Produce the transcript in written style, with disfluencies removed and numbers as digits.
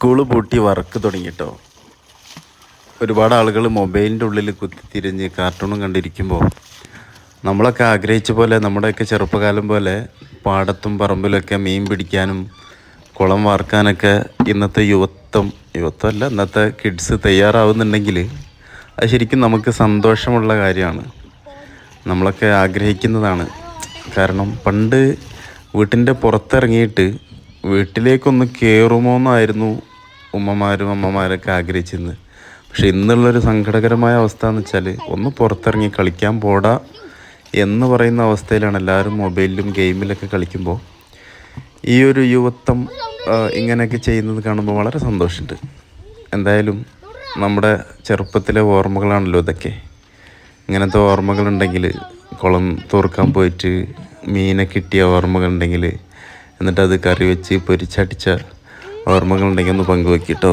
School പൂട്ടി work തുടങ്ങിയിട്ടോ. ഒരുപാട് ആളുകൾ മൊബൈലിൻ്റെ ഉള്ളിൽ കുത്തിത്തിരിഞ്ഞ് കാർട്ടൂണും കണ്ടിരിക്കുമ്പോൾ നമ്മളൊക്കെ ആഗ്രഹിച്ച പോലെ നമ്മുടെയൊക്കെ ചെറുപ്പകാലം പോലെ പാടത്തും പറമ്പിലൊക്കെ മീൻ പിടിക്കാനും കുളം വാർക്കാനൊക്കെ ഇന്നത്തെ യുവത്വമല്ല ഇന്നത്തെ കിഡ്സ് തയ്യാറാവുന്നുണ്ടെങ്കിൽ അത് ശരിക്കും നമുക്ക് സന്തോഷമുള്ള കാര്യമാണ്. നമ്മളൊക്കെ ആഗ്രഹിക്കുന്നതാണ്. കാരണം പണ്ട് വീട്ടിൻ്റെ പുറത്തിറങ്ങിയിട്ട് വീട്ടിലേക്കൊന്ന് കയറുമോ എന്നായിരുന്നു ഉമ്മമാരും അമ്മമാരൊക്കെ ആഗ്രഹിച്ചിരുന്നത്. പക്ഷെ ഇന്നുള്ളൊരു സങ്കടകരമായ അവസ്ഥ എന്ന് വെച്ചാൽ ഒന്ന് പുറത്തിറങ്ങി കളിക്കാൻ പോടാ എന്ന് പറയുന്ന അവസ്ഥയിലാണ് എല്ലാവരും മൊബൈലിലും ഗെയിമിലൊക്കെ കളിക്കുമ്പോൾ. ഈ ഒരു യുവത്വം ഇങ്ങനെയൊക്കെ ചെയ്യുന്നത് കാണുമ്പോൾ വളരെ സന്തോഷമുണ്ട്. എന്തായാലും നമ്മുടെ ചെറുപ്പത്തിലെ ഓർമ്മകളാണല്ലോ ഇതൊക്കെ. ഇങ്ങനത്തെ ഓർമ്മകളുണ്ടെങ്കിൽ കുളം തോർക്കാൻ പോയിട്ട് മീനെ കിട്ടിയ ഓർമ്മകളുണ്ടെങ്കിൽ എന്നിട്ടത് കറി വെച്ച് പൊരിച്ചടിച്ച ഓർമ്മകളുണ്ടെങ്കിൽ ഒന്ന് പങ്കുവെക്കിട്ടോ.